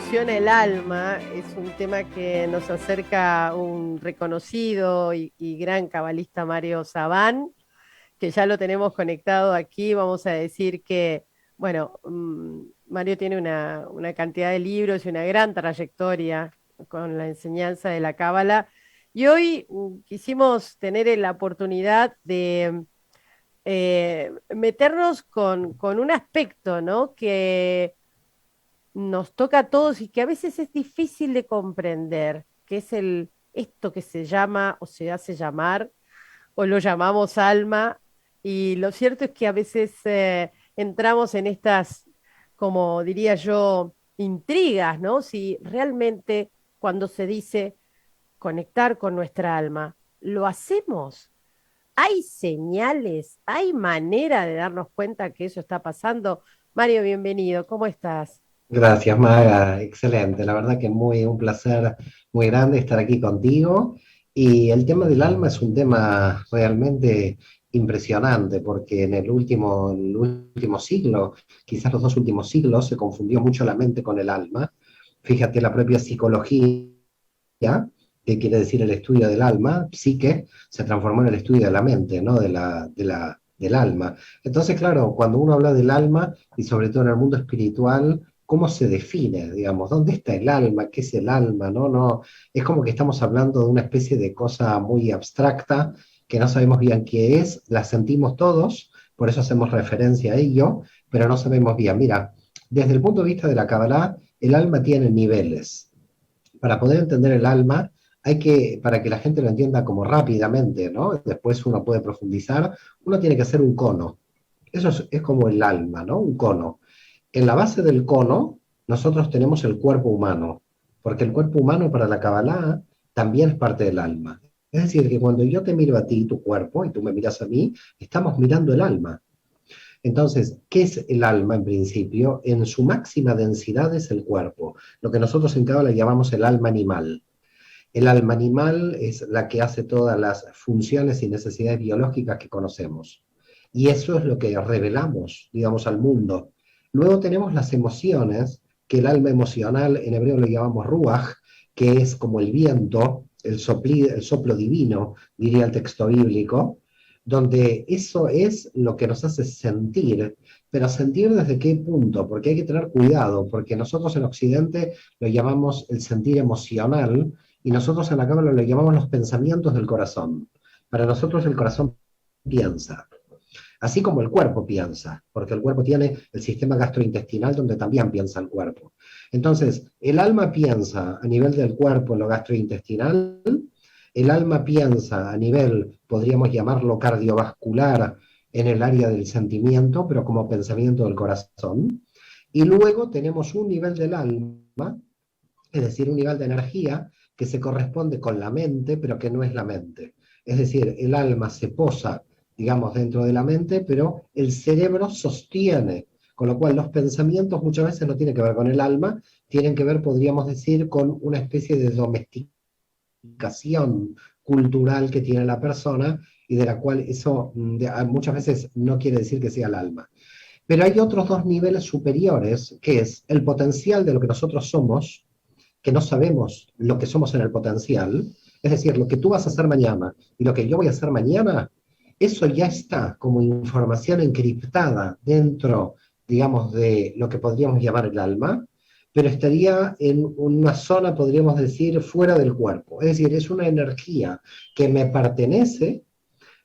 evoluciona el alma es un tema que nos acerca un reconocido y gran cabalista Mario Sabán, que ya lo tenemos conectado aquí. Vamos a decir que, bueno, Mario tiene una cantidad de libros y una gran trayectoria con la enseñanza de la Cábala. Y hoy quisimos tener la oportunidad de meternos con un aspecto, ¿no? Que nos toca a todos y que a veces es difícil de comprender, que es esto que se llama o se hace llamar o lo llamamos alma. Y lo cierto es que a veces entramos en estas, como diría yo, intrigas, ¿no? Si realmente cuando se dice conectar con nuestra alma, ¿lo hacemos? ¿Hay señales? ¿Hay manera de darnos cuenta que eso está pasando? Mario, bienvenido, ¿cómo estás? Gracias, Maga. Excelente. La verdad que un placer muy grande estar aquí contigo. Y el tema del alma es un tema realmente impresionante, porque en el último siglo, quizás los dos últimos siglos, se confundió mucho la mente con el alma. Fíjate, la propia psicología, que quiere decir el estudio del alma, psique, se transformó en el estudio de la mente, ¿no? Del alma. Entonces, claro, cuando uno habla del alma, y sobre todo en el mundo espiritual, ¿cómo se define, digamos? ¿Dónde está el alma? ¿Qué es el alma? No, no, es como que estamos hablando de una especie de cosa muy abstracta, que no sabemos bien qué es, la sentimos todos, por eso hacemos referencia a ello, pero no sabemos bien. Mira, desde el punto de vista de la Kabbalah, el alma tiene niveles. Para poder entender el alma, para que la gente lo entienda como rápidamente, ¿no? Después uno puede profundizar, uno tiene que hacer un cono. Eso es como el alma, ¿no? Un cono. En la base del cono, nosotros tenemos el cuerpo humano, porque el cuerpo humano para la Kabbalah también es parte del alma. Es decir, que cuando yo te miro a ti, tu cuerpo, y tú me miras a mí, estamos mirando el alma. Entonces, ¿qué es el alma en principio? En su máxima densidad es el cuerpo, lo que nosotros en Kabbalah llamamos el alma animal. El alma animal es la que hace todas las funciones y necesidades biológicas que conocemos. Y eso es lo que revelamos, digamos, al mundo. Luego tenemos las emociones, que el alma emocional, en hebreo lo llamamos ruach, que es como el viento, el soplo divino, diría el texto bíblico, donde eso es lo que nos hace sentir, pero sentir desde qué punto, porque hay que tener cuidado, porque nosotros en Occidente lo llamamos el sentir emocional, y nosotros en la Cámara lo llamamos los pensamientos del corazón. Para nosotros el corazón piensa, así como el cuerpo piensa, porque el cuerpo tiene el sistema gastrointestinal donde también piensa el cuerpo. Entonces, el alma piensa a nivel del cuerpo en lo gastrointestinal, el alma piensa a nivel, podríamos llamarlo cardiovascular, en el área del sentimiento, pero como pensamiento del corazón. Y luego tenemos un nivel del alma, es decir, un nivel de energía que se corresponde con la mente, pero que no es la mente. Es decir, el alma se posa, digamos, dentro de la mente, pero el cerebro sostiene, con lo cual los pensamientos muchas veces no tienen que ver con el alma, tienen que ver, podríamos decir, con una especie de domesticación cultural que tiene la persona y de la cual eso muchas veces no quiere decir que sea el alma. Pero hay otros dos niveles superiores, que es el potencial de lo que nosotros somos, que no sabemos lo que somos en el potencial, es decir, lo que tú vas a hacer mañana y lo que yo voy a hacer mañana, eso ya está como información encriptada dentro, digamos, de lo que podríamos llamar el alma, pero estaría en una zona, podríamos decir, fuera del cuerpo. Es decir, es una energía que me pertenece,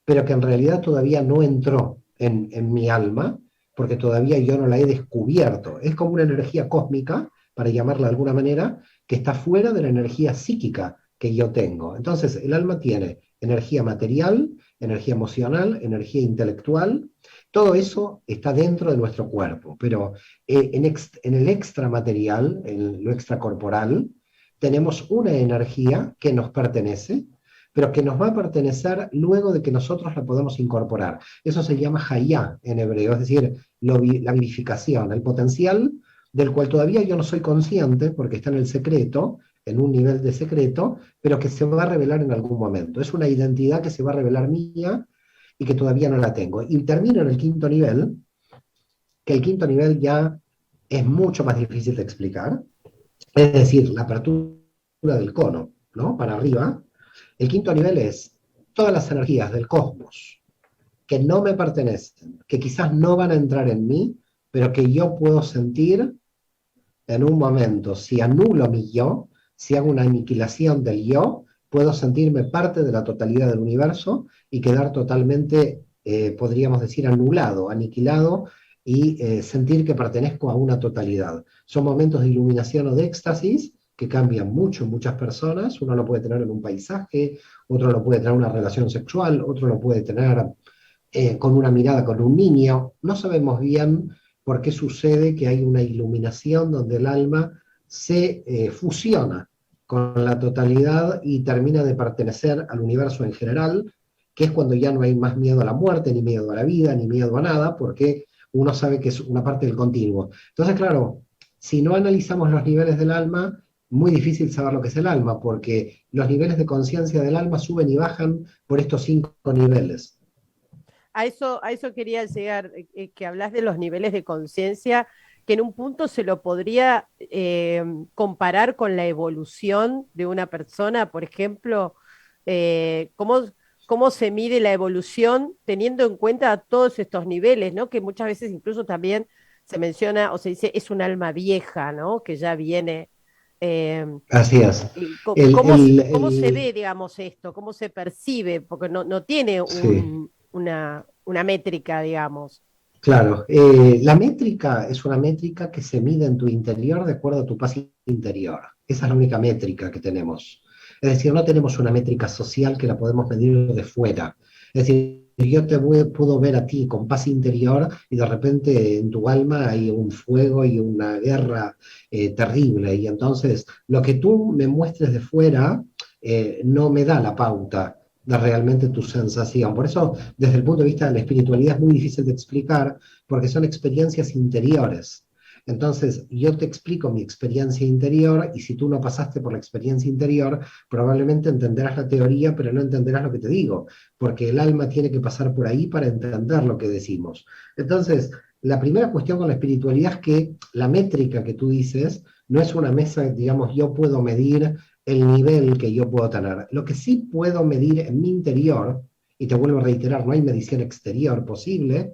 pero que en realidad todavía no entró en mi alma, porque todavía yo no la he descubierto. Es como una energía cósmica, para llamarla de alguna manera, que está fuera de la energía psíquica que yo tengo. Entonces, el alma tiene energía material, energía emocional, energía intelectual, todo eso está dentro de nuestro cuerpo, pero en el extramaterial, en lo extracorporal, tenemos una energía que nos pertenece, pero que nos va a pertenecer luego de que nosotros la podamos incorporar. Eso se llama hayá en hebreo, es decir, la vivificación, el potencial del cual todavía yo no soy consciente porque está en el secreto, en un nivel de secreto, pero que se va a revelar en algún momento. Es una identidad que se va a revelar mía y que todavía no la tengo. Y termino en el quinto nivel, que el quinto nivel ya es mucho más difícil de explicar, es decir, la apertura del cono, ¿no? Para arriba. El quinto nivel es todas las energías del cosmos que no me pertenecen, que quizás no van a entrar en mí, pero que yo puedo sentir en un momento. Si anulo mi yo, si hago una aniquilación del yo, puedo sentirme parte de la totalidad del universo y quedar totalmente, podríamos decir, anulado, aniquilado y sentir que pertenezco a una totalidad. Son momentos de iluminación o de éxtasis que cambian mucho en muchas personas. Uno lo puede tener en un paisaje, otro lo puede tener en una relación sexual, otro lo puede tener con una mirada con un niño. No sabemos bien por qué sucede que hay una iluminación donde el alma se fusiona con la totalidad y termina de pertenecer al universo en general, que es cuando ya no hay más miedo a la muerte, ni miedo a la vida, ni miedo a nada, porque uno sabe que es una parte del continuo. Entonces, claro, si no analizamos los niveles del alma, muy difícil saber lo que es el alma, porque los niveles de conciencia del alma suben y bajan por estos 5 niveles. A eso quería llegar, que hablas de los niveles de conciencia, que en un punto se lo podría comparar con la evolución de una persona, por ejemplo, cómo, cómo se mide la evolución teniendo en cuenta todos estos niveles, ¿no? Que muchas veces incluso también se menciona o se dice es un alma vieja, ¿no? Que ya viene. eh, Así es. El, ¿Cómo, el, cómo se el, ve, digamos, esto? ¿Cómo se percibe? Porque no tiene sí, una métrica, digamos. claro. La métrica es una métrica que se mide en tu interior de acuerdo a tu paz interior. Esa es la única métrica que tenemos. Es decir, no tenemos una métrica social que la podemos medir de fuera. Es decir, yo puedo ver a ti con paz interior y de repente en tu alma hay un fuego y una guerra terrible. Y entonces lo que tú me muestres de fuera no me da la pauta de realmente tu sensación. Por eso, desde el punto de vista de la espiritualidad, es muy difícil de explicar porque son experiencias interiores. Entonces, yo te explico mi experiencia interior y si tú no pasaste por la experiencia interior, probablemente entenderás la teoría, pero no entenderás lo que te digo, porque el alma tiene que pasar por ahí para entender lo que decimos. Entonces, la primera cuestión con la espiritualidad es que la métrica que tú dices no es una mesa, digamos, yo puedo medir el nivel que yo puedo tener. Lo que sí puedo medir en mi interior, y te vuelvo a reiterar, no hay medición exterior posible,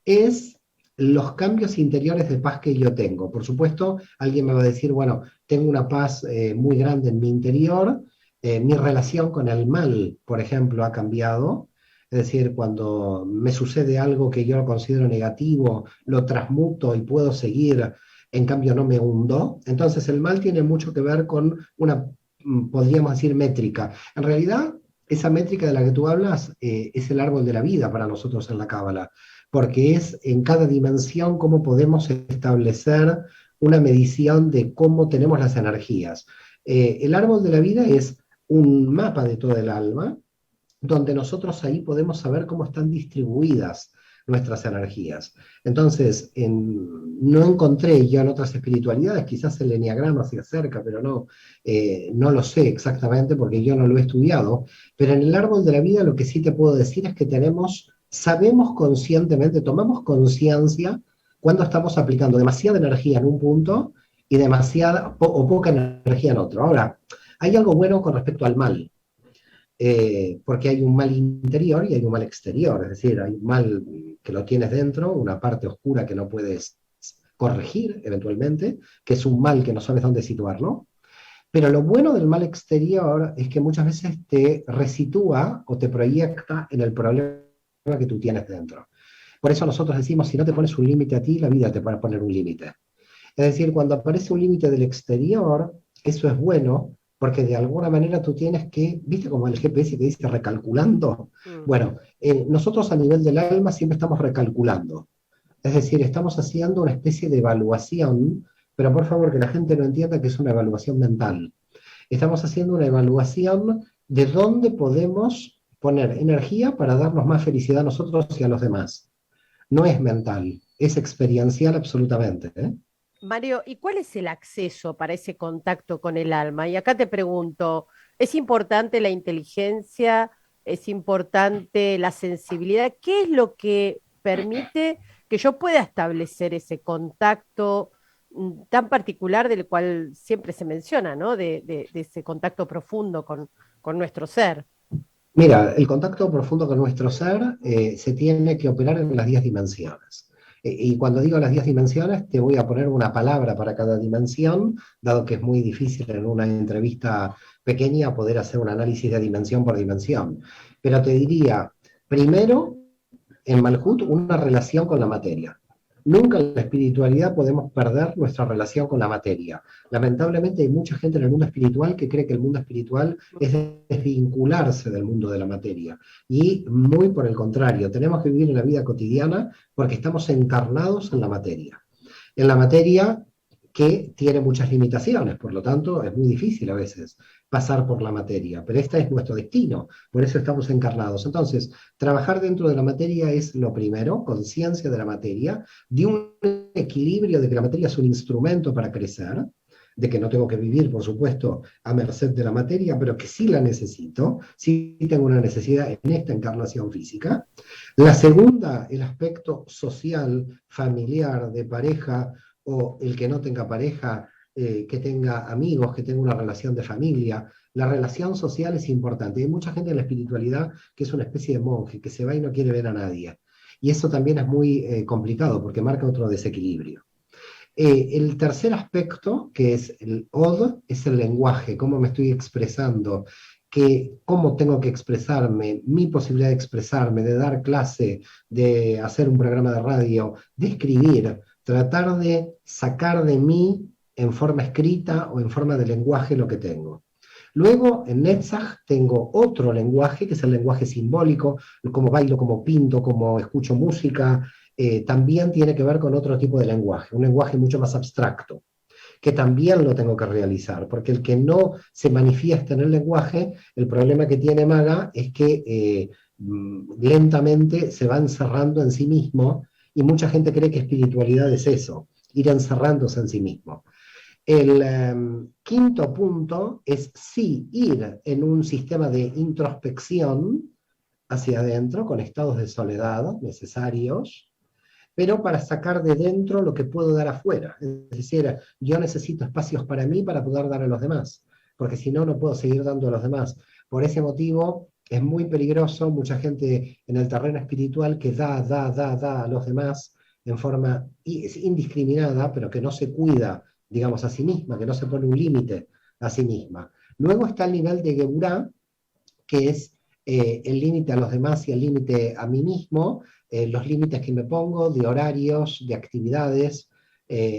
es los cambios interiores de paz que yo tengo. Por supuesto, alguien me va a decir, bueno, tengo una paz muy grande en mi interior, mi relación con el mal, por ejemplo, ha cambiado. Es decir, cuando me sucede algo que yo lo considero negativo, lo transmuto y puedo seguir, en cambio no me hundo. Entonces el mal tiene mucho que ver con una, podríamos decir, métrica. En realidad, esa métrica de la que tú hablas es el árbol de la vida para nosotros en la Cábala, porque es en cada dimensión cómo podemos establecer una medición de cómo tenemos las energías. El árbol de la vida es un mapa de todo el alma, donde nosotros ahí podemos saber cómo están distribuidas nuestras energías. Entonces, no encontré yo en otras espiritualidades, quizás el eneagrama se acerca, pero no lo sé exactamente porque yo no lo he estudiado, pero en el árbol de la vida lo que sí te puedo decir es que sabemos conscientemente, tomamos conciencia cuando estamos aplicando demasiada energía en un punto y demasiada o poca energía en otro. Ahora, hay algo bueno con respecto al mal, porque hay un mal interior y hay un mal exterior, es decir, hay un mal que lo tienes dentro, una parte oscura que no puedes corregir eventualmente, que es un mal que no sabes dónde situarlo, pero lo bueno del mal exterior es que muchas veces te resitúa o te proyecta en el problema que tú tienes dentro. Por eso nosotros decimos, si no te pones un límite a ti, la vida te va a poner un límite. Es decir, cuando aparece un límite del exterior, eso es bueno, porque de alguna manera tú tienes que, viste como el GPS que dice recalculando. Mm. Bueno, nosotros a nivel del alma siempre estamos recalculando. Es decir, estamos haciendo una especie de evaluación, pero por favor que la gente no entienda que es una evaluación mental. Estamos haciendo una evaluación de dónde podemos poner energía para darnos más felicidad a nosotros y a los demás. No es mental, es experiencial absolutamente, ¿eh? Mario, ¿y cuál es el acceso para ese contacto con el alma? Y acá te pregunto, ¿es importante la inteligencia? ¿Es importante la sensibilidad? ¿Qué es lo que permite que yo pueda establecer ese contacto? tan particular del cual siempre se menciona, ¿no? De ese contacto profundo con nuestro ser. Mira, el contacto profundo con nuestro ser se tiene que operar en las 10 dimensiones. Y cuando digo las 10 dimensiones, te voy a poner una palabra para cada dimensión, dado que es muy difícil en una entrevista pequeña poder hacer un análisis de dimensión por dimensión. Pero te diría, primero, en Malhut, una relación con la materia. Nunca en la espiritualidad podemos perder nuestra relación con la materia. Lamentablemente hay mucha gente en el mundo espiritual que cree que el mundo espiritual es desvincularse del mundo de la materia. Y muy por el contrario, tenemos que vivir en la vida cotidiana porque estamos encarnados en la materia. En la materia que tiene muchas limitaciones, por lo tanto es muy difícil a veces pasar por la materia, pero este es nuestro destino, por eso estamos encarnados. Entonces, trabajar dentro de la materia es lo primero, conciencia de la materia, de un equilibrio de que la materia es un instrumento para crecer, de que no tengo que vivir, por supuesto, a merced de la materia, pero que sí la necesito, sí tengo una necesidad en esta encarnación física. La segunda, el aspecto social, familiar, de pareja, o el que no tenga pareja, que tenga amigos, que tenga una relación de familia. La relación social es importante. Hay mucha gente en la espiritualidad que es una especie de monje, que se va y no quiere ver a nadie. Y eso también es muy complicado porque marca otro desequilibrio. El tercer aspecto, que es el od, es el lenguaje, cómo me estoy expresando, cómo tengo que expresarme, mi posibilidad de expresarme, de dar clase, de hacer un programa de radio, de escribir, tratar de sacar de mí en forma escrita o en forma de lenguaje lo que tengo. Luego, en Netzach tengo otro lenguaje, que es el lenguaje simbólico, como bailo, como pinto, como escucho música, también tiene que ver con otro tipo de lenguaje, un lenguaje mucho más abstracto, que también lo tengo que realizar, porque el que no se manifiesta en el lenguaje, el problema que tiene Maga es que lentamente se va encerrando en sí mismo, y mucha gente cree que espiritualidad es eso, ir encerrándose en sí mismo. El quinto punto es sí ir en un sistema de introspección hacia adentro, con estados de soledad necesarios, pero para sacar de dentro lo que puedo dar afuera. Es decir, yo necesito espacios para mí para poder dar a los demás, porque si no, no puedo seguir dando a los demás. Por ese motivo, es muy peligroso mucha gente en el terreno espiritual que da a los demás en forma indiscriminada, pero que no se cuida, digamos, a sí misma, que no se pone un límite a sí misma. Luego está el nivel de Geburá, que es el límite a los demás y el límite a mí mismo, los límites que me pongo de horarios, de actividades,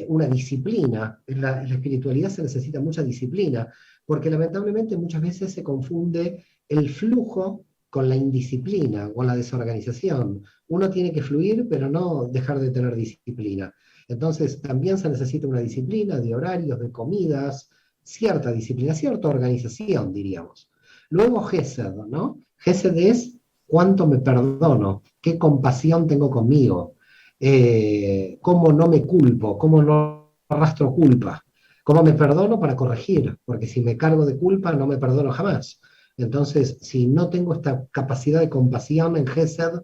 una disciplina. En la espiritualidad se necesita mucha disciplina, porque lamentablemente muchas veces se confunde el flujo con la indisciplina, con la desorganización. Uno tiene que fluir, pero no dejar de tener disciplina. Entonces, también se necesita una disciplina de horarios, de comidas, cierta disciplina, cierta organización, diríamos. Luego Gesed, ¿no? Gesed es cuánto me perdono, qué compasión tengo conmigo, cómo no me culpo, cómo no arrastro culpa, cómo me perdono para corregir, porque si me cargo de culpa no me perdono jamás. Entonces, si no tengo esta capacidad de compasión en Gesed,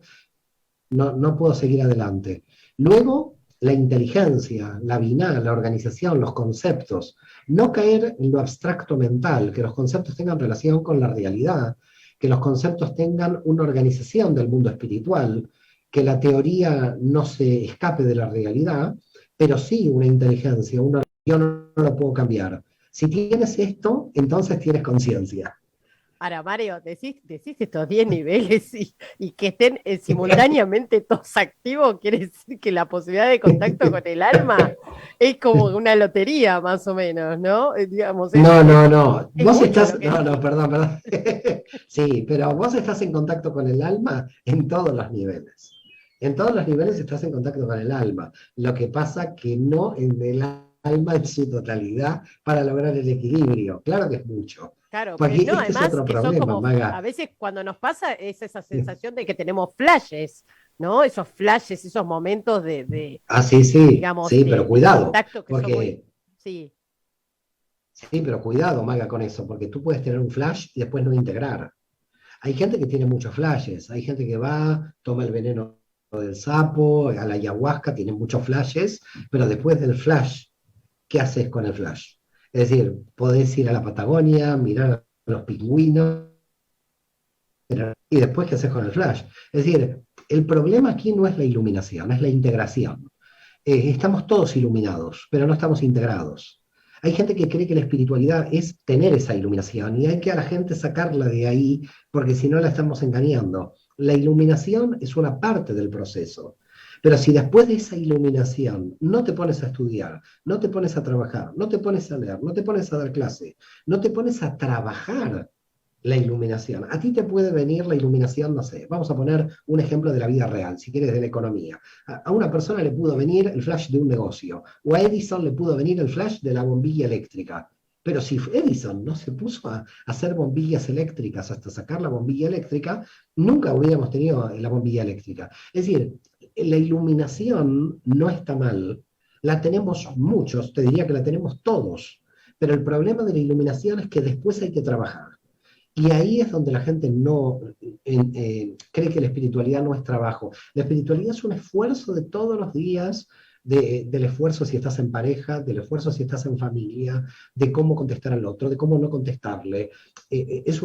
no puedo seguir adelante. Luego, la inteligencia, la biná, la organización, los conceptos. No caer en lo abstracto mental, que los conceptos tengan relación con la realidad, que los conceptos tengan una organización del mundo espiritual, que la teoría no se escape de la realidad, pero sí una inteligencia, yo no lo puedo cambiar. Si tienes esto, entonces tienes conciencia. Ahora, Mario, decís estos 10 niveles y que estén simultáneamente todos activos, quiere decir que la posibilidad de contacto con el alma es como una lotería, más o menos, ¿no? Digamos, No. es Vos mucho lo estás. que No, decís. perdón. Sí, pero vos estás en contacto con el alma en todos los niveles. En todos los niveles estás en contacto con el alma. Lo que pasa que no en el alma en su totalidad para lograr el equilibrio. Claro que es mucho. Claro, Porque no, este es además otro que son problema, como, Maga. a veces cuando nos pasa es esa sensación de que tenemos flashes, ¿no? Esos flashes, esos momentos Ah, sí, sí, digamos, sí, pero de cuidado. contacto que son muy, Porque, sí, sí, pero cuidado, Maga, con eso. Porque tú puedes tener un flash y después no integrar. Hay gente que tiene muchos flashes, hay gente que va, toma el veneno del sapo, a la ayahuasca, tiene muchos flashes, pero después del flash ¿qué haces con el flash? Es decir, podés ir a la Patagonia, mirar a los pingüinos, y después, ¿qué haces con el flash? Es decir, el problema aquí no es la iluminación, es la integración. Estamos todos iluminados, pero no estamos integrados. Hay gente que cree que la espiritualidad es tener esa iluminación y hay que a la gente sacarla de ahí porque si no la estamos engañando. La iluminación es una parte del proceso. Pero si después de esa iluminación no te pones a estudiar, no te pones a trabajar, no te pones a leer, no te pones a dar clase, no te pones a trabajar la iluminación. A ti te puede venir la iluminación, no sé, vamos a poner un ejemplo de la vida real, si quieres de la economía. A una persona le pudo venir el flash de un negocio, o a Edison le pudo venir el flash de la bombilla eléctrica. Pero si Edison no se puso a hacer bombillas eléctricas hasta sacar la bombilla eléctrica, nunca hubiéramos tenido la bombilla eléctrica. Es decir, la iluminación no está mal, la tenemos muchos, te diría que la tenemos todos, pero el problema de la iluminación es que después hay que trabajar. Y ahí es donde la gente no cree que la espiritualidad no es trabajo. La espiritualidad es un esfuerzo de todos los días, del esfuerzo si estás en pareja, del esfuerzo si estás en familia, de cómo contestar al otro, de cómo no contestarle. Es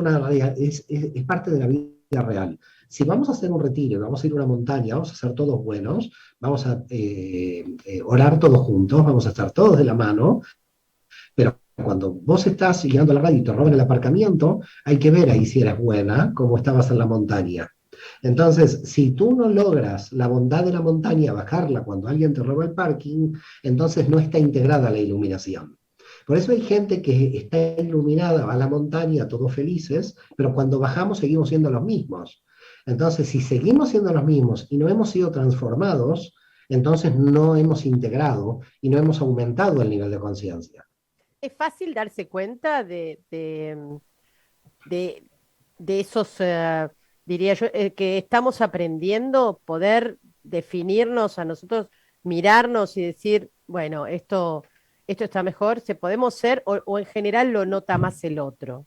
parte de la vida real. Si vamos a hacer un retiro, vamos a ir a una montaña, vamos a ser todos buenos, vamos a orar todos juntos, vamos a estar todos de la mano, pero cuando vos estás guiando la radio y te roban el aparcamiento, hay que ver ahí si eres buena, como estabas en la montaña. Entonces, si tú no logras la bondad de la montaña, bajarla cuando alguien te roba el parking, entonces no está integrada la iluminación. Por eso hay gente que está iluminada, va a la montaña, todos felices, pero cuando bajamos seguimos siendo los mismos. Entonces, si seguimos siendo los mismos y no hemos sido transformados, entonces no hemos integrado y no hemos aumentado el nivel de conciencia. Es fácil darse cuenta de, de esos, diría yo, que estamos aprendiendo, poder definirnos a nosotros, mirarnos y decir, bueno, esto está mejor, se podemos ser, o en general lo nota más el otro.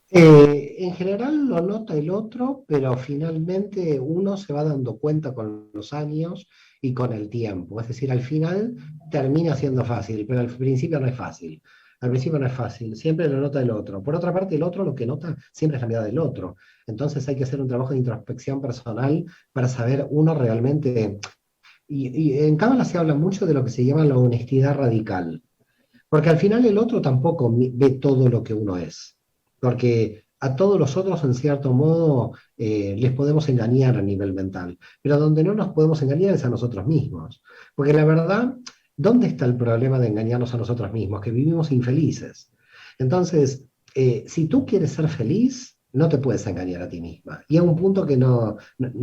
En general lo nota el otro, pero finalmente uno se va dando cuenta con los años y con el tiempo. Es decir, al final termina siendo fácil, pero al principio no es fácil. Al principio no es fácil, siempre lo nota el otro. Por otra parte, el otro lo que nota siempre es la mirada del otro. Entonces hay que hacer un trabajo de introspección personal para saber uno realmente. Y en Cábala se habla mucho de lo que se llama la honestidad radical, porque al final el otro tampoco ve todo lo que uno es, porque a todos los otros en cierto modo les podemos engañar a nivel mental, pero donde no nos podemos engañar es a nosotros mismos, porque la verdad, ¿dónde está el problema de engañarnos a nosotros mismos? Que vivimos infelices. Entonces, si tú quieres ser feliz, no te puedes engañar a ti misma. Y a un punto que no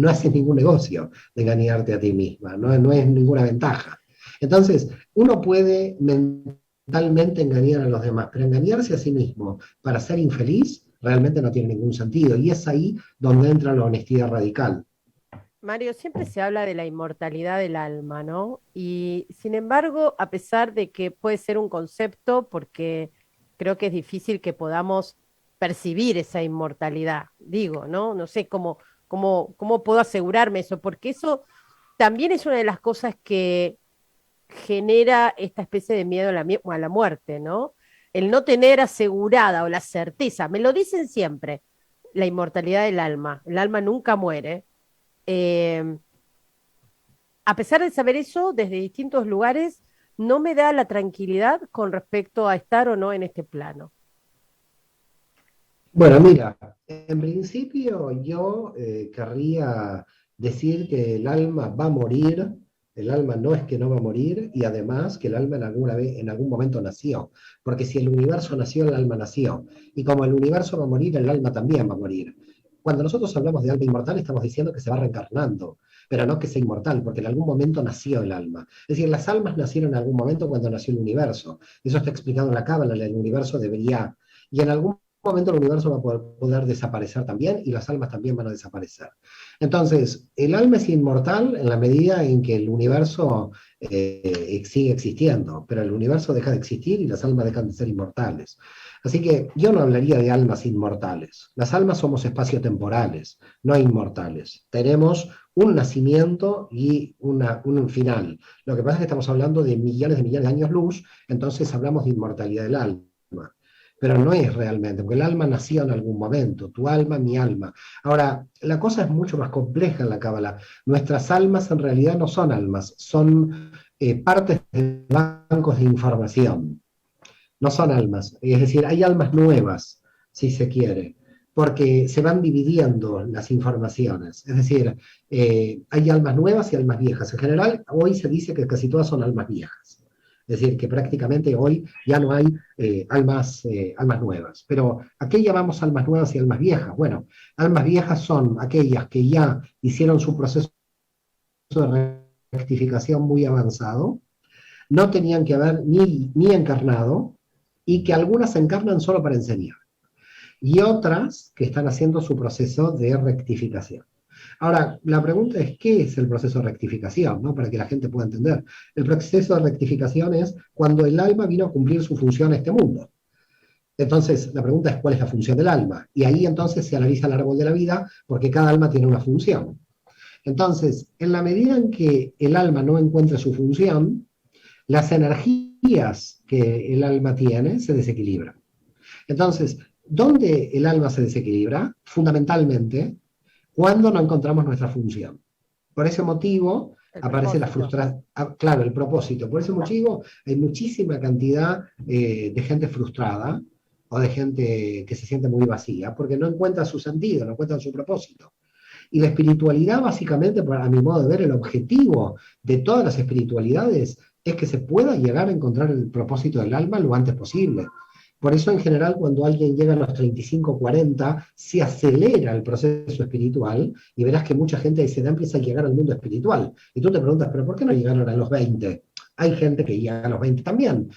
haces ningún negocio de engañarte a ti misma, no es ninguna ventaja. Entonces, uno puede mentalmente engañar a los demás, pero engañarse a sí mismo para ser infeliz realmente no tiene ningún sentido. Y es ahí donde entra la honestidad radical. Mario, siempre se habla de la inmortalidad del alma, ¿no? Y sin embargo, a pesar de que puede ser un concepto, porque creo que es difícil que podamos percibir esa inmortalidad, digo, ¿no? No sé cómo puedo asegurarme eso, porque eso también es una de las cosas que genera esta especie de miedo a a la muerte, ¿no? El no tener asegurada o la certeza, me lo dicen siempre, la inmortalidad del alma, el alma nunca muere. Eh, a pesar de saber eso, desde distintos lugares, no me da la tranquilidad con respecto a estar o no en este plano. Bueno, mira, en principio yo querría decir que el alma va a morir, el alma no es que no va a morir, y además que el alma en algún momento nació, porque si el universo nació, el alma nació, y como el universo va a morir, el alma también va a morir. Cuando nosotros hablamos de alma inmortal, estamos diciendo que se va reencarnando, pero no que sea inmortal, porque en algún momento nació el alma. Es decir, las almas nacieron en algún momento cuando nació el universo. Eso está explicado en la Cábala, el universo debería, y en algún momento el universo va a poder desaparecer también y las almas también van a desaparecer. Entonces, el alma es inmortal en la medida en que el universo sigue existiendo, pero el universo deja de existir y las almas dejan de ser inmortales. Así que yo no hablaría de almas inmortales. Las almas somos espaciotemporales, no inmortales. Tenemos un nacimiento y un final. Lo que pasa es que estamos hablando de millones de años luz, entonces hablamos de inmortalidad del alma. Pero no es realmente, porque el alma nació en algún momento, tu alma, mi alma. Ahora, la cosa es mucho más compleja en la Cábala. Nuestras almas en realidad no son almas, son partes de bancos de información, no son almas. Es decir, hay almas nuevas, si se quiere, porque se van dividiendo las informaciones. Es decir, hay almas nuevas y almas viejas. En general, hoy se dice que casi todas son almas viejas. Es decir, que prácticamente hoy ya no hay almas nuevas. Pero ¿a qué llamamos almas nuevas y almas viejas? Bueno, almas viejas son aquellas que ya hicieron su proceso de rectificación muy avanzado, no tenían que haber ni encarnado, y que algunas encarnan solo para enseñar, y otras que están haciendo su proceso de rectificación. Ahora, la pregunta es, ¿qué es el proceso de rectificación? ¿No? Para que la gente pueda entender. El proceso de rectificación es cuando el alma vino a cumplir su función en este mundo. Entonces, la pregunta es, ¿cuál es la función del alma? Y ahí entonces se analiza el árbol de la vida, porque cada alma tiene una función. Entonces, en la medida en que el alma no encuentre su función, las energías que el alma tiene se desequilibran. Entonces, ¿dónde el alma se desequilibra? Fundamentalmente, cuando no encontramos nuestra función. Por ese motivo aparece la frustración, claro, el propósito. Por ese motivo hay muchísima cantidad de gente frustrada o de gente que se siente muy vacía, porque no encuentra su sentido, no encuentra su propósito. Y la espiritualidad, básicamente, a mi modo de ver, el objetivo de todas las espiritualidades es que se pueda llegar a encontrar el propósito del alma lo antes posible. Por eso, en general, cuando alguien llega a los 35, 40, se acelera el proceso espiritual, y verás que mucha gente de esa edad empieza a llegar al mundo espiritual. Y tú te preguntas, ¿pero por qué no llegaron a los 20? Hay gente que llega a los 20 también,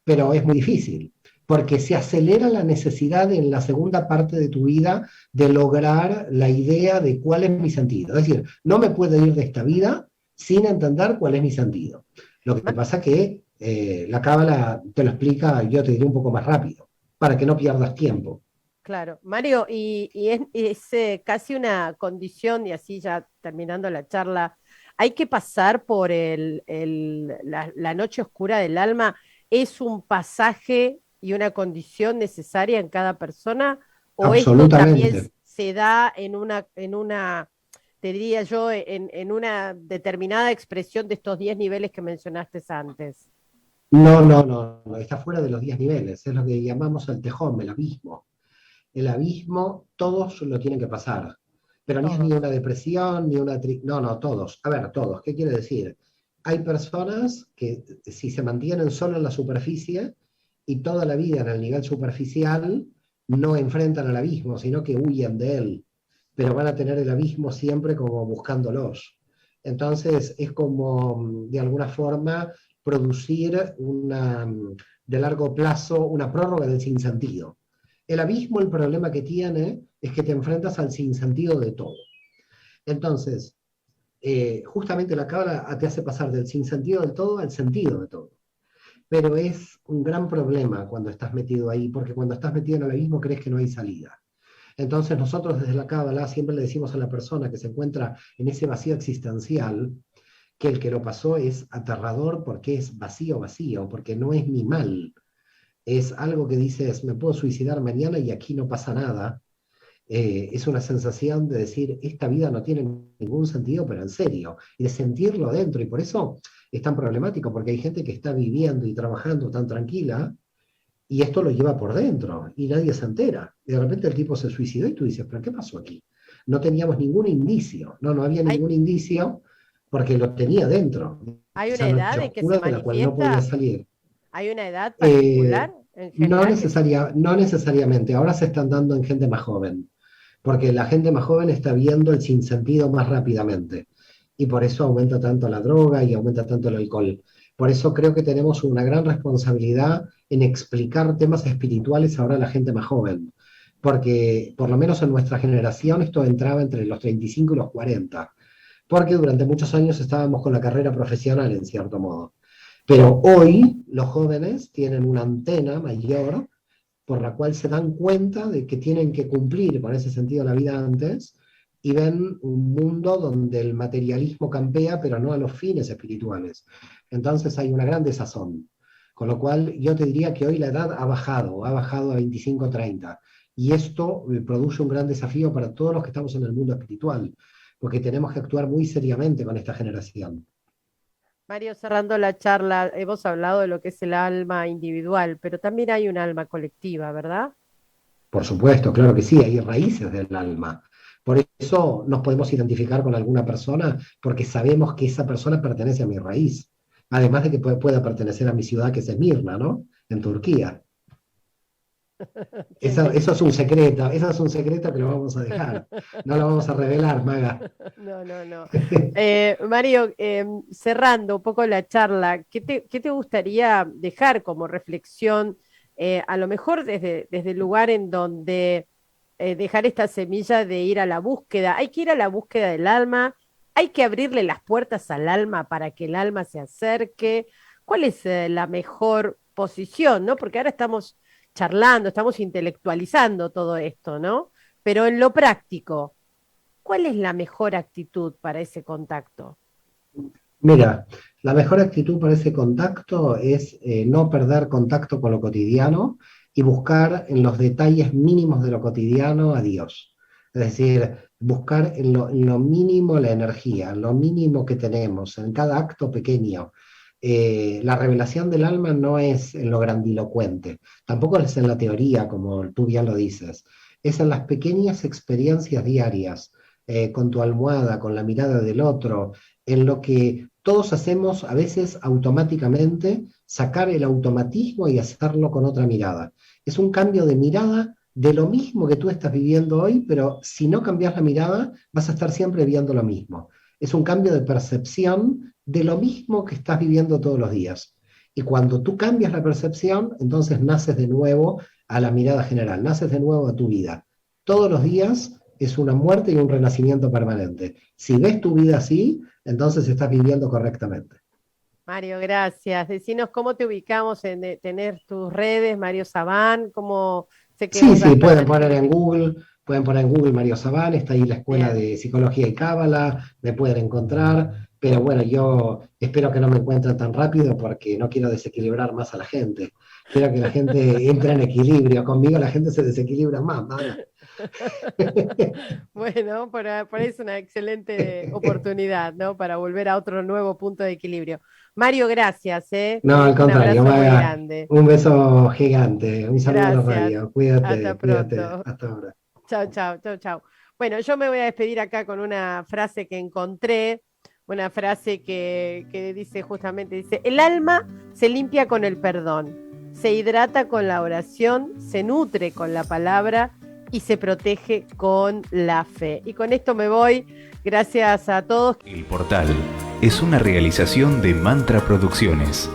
pero es muy difícil, porque se acelera la necesidad en la segunda parte de tu vida de lograr la idea de cuál es mi sentido. Es decir, no me puedo ir de esta vida sin entender cuál es mi sentido. Lo que pasa es que la cábala te lo explica, yo te diré un poco más rápido, para que no pierdas tiempo. Claro, Mario, y es casi una condición, y así ya terminando la charla, hay que pasar por la noche oscura del alma. ¿Es un pasaje y una condición necesaria en cada persona? ¿O esto también Absolutamente. se da te diría yo, en una determinada expresión de estos 10 niveles que mencionaste antes? No, no, no, no, está fuera de los 10 niveles, es lo que llamamos el tejón, el abismo. El abismo, todos lo tienen que pasar. Pero ni es ni Todos. una depresión, ni una... No, no, todos. A ver, todos. ¿Qué quiere decir? Hay personas que si se mantienen solo en la superficie y toda la vida en el nivel superficial, no enfrentan al abismo, sino que huyen de él. Pero van a tener el abismo siempre como buscándolos. Entonces es como, de alguna forma, producir de largo plazo una prórroga del sinsentido. El abismo, el problema que tiene es que te enfrentas al sinsentido de todo. Entonces, justamente la cábala te hace pasar del sinsentido del todo al sentido de todo. Pero es un gran problema cuando estás metido ahí, porque cuando estás metido en el abismo crees que no hay salida. Entonces nosotros desde la cábala siempre le decimos a la persona que se encuentra en ese vacío existencial que el que lo pasó es aterrador porque es vacío, vacío, porque no es ni mal, es algo que dices, me puedo suicidar mañana y aquí no pasa nada. Es una sensación de decir, esta vida no tiene ningún sentido, pero en serio, y de sentirlo dentro. Y por eso es tan problemático, porque hay gente que está viviendo y trabajando tan tranquila, y esto lo lleva por dentro, y nadie se entera. Y de repente el tipo se suicidó y tú dices, ¿pero qué pasó aquí? No teníamos ningún indicio, no había ¿Hay, ningún indicio porque lo tenía dentro, hay una esa edad noche en que se oscura de la cual no podía manifiesta? salir. ¿Hay una edad Eh, particular en general que se... no necesariamente, ahora se están dando en gente más joven, porque la gente más joven está viendo el sinsentido más rápidamente, y por eso aumenta tanto la droga y aumenta tanto el alcohol. Por eso creo que tenemos una gran responsabilidad en explicar temas espirituales ahora a la gente más joven, porque por lo menos en nuestra generación esto entraba entre los 35 y los 40, porque durante muchos años estábamos con la carrera profesional en cierto modo. Pero hoy los jóvenes tienen una antena mayor por la cual se dan cuenta de que tienen que cumplir con ese sentido de la vida antes, y ven un mundo donde el materialismo campea, pero no a los fines espirituales. Entonces hay una gran desazón. Con lo cual yo te diría que hoy la edad ha bajado a 25, 30. Y esto produce un gran desafío para todos los que estamos en el mundo espiritual, porque tenemos que actuar muy seriamente con esta generación. Mario, cerrando la charla, hemos hablado de lo que es el alma individual, pero también hay un alma colectiva, ¿verdad? Por supuesto, claro que sí, hay raíces del alma. Por eso nos podemos identificar con alguna persona, porque sabemos que esa persona pertenece a mi raíz. Además de que pueda pertenecer a mi ciudad, que es Esmirna, ¿no? En Turquía. Eso es un secreto, eso es un secreto que lo vamos a dejar. No lo vamos a revelar, Maga. No, no, no. Mario, cerrando un poco la charla, qué te gustaría dejar como reflexión, a lo mejor desde el lugar en donde dejar esta semilla de ir a la búsqueda? Hay que ir a la búsqueda del alma, hay que abrirle las puertas al alma para que el alma se acerque. ¿Cuál es la mejor posición, no? Porque ahora estamos charlando, estamos intelectualizando todo esto, ¿no? Pero en lo práctico, ¿cuál es la mejor actitud para ese contacto? Mira, la mejor actitud para ese contacto es no perder contacto con lo cotidiano y buscar en los detalles mínimos de lo cotidiano a Dios. Es decir, buscar en lo mínimo la energía, en lo mínimo que tenemos, en cada acto pequeño. La revelación del alma no es en lo grandilocuente, tampoco es en la teoría, como tú bien lo dices, es en las pequeñas experiencias diarias, con tu almohada, con la mirada del otro, en lo que todos hacemos a veces automáticamente, sacar el automatismo y hacerlo con otra mirada. Es un cambio de mirada de lo mismo que tú estás viviendo hoy, pero si no cambias la mirada, vas a estar siempre viendo lo mismo. Es un cambio de percepción de lo mismo que estás viviendo todos los días. Y cuando tú cambias la percepción, entonces naces de nuevo a la mirada general, naces de nuevo a tu vida. Todos los días es una muerte y un renacimiento permanente. Si ves tu vida así, entonces estás viviendo correctamente. Mario, gracias. Decinos cómo te ubicamos en tener tus redes, Mario Sabán, cómo sé que Sí, vos sí, das pueden poner en Google Mario Sabán, está ahí la Escuela bien. de Psicología y Cábala, me pueden encontrar, pero bueno, yo espero que no me encuentren tan rápido porque no quiero desequilibrar más a la gente. Quiero que la gente entre en equilibrio. Conmigo la gente se desequilibra más, Maga. Bueno, por ahí es una excelente oportunidad, ¿no? Para volver a otro nuevo punto de equilibrio. Mario, gracias, ¿eh? Te No, al dejo un contrario, abrazo muy Maga, grande. un beso gigante, un saludo a la Gracias. radio. Hasta Cuídate, cuídate, pronto. hasta ahora. Chao, chao, chao, chao. Bueno, yo me voy a despedir acá con una frase que encontré, una frase que dice justamente, dice, el alma se limpia con el perdón, se hidrata con la oración, se nutre con la palabra y se protege con la fe. Y con esto me voy. Gracias a todos. El Portal es una realización de Mantra Producciones.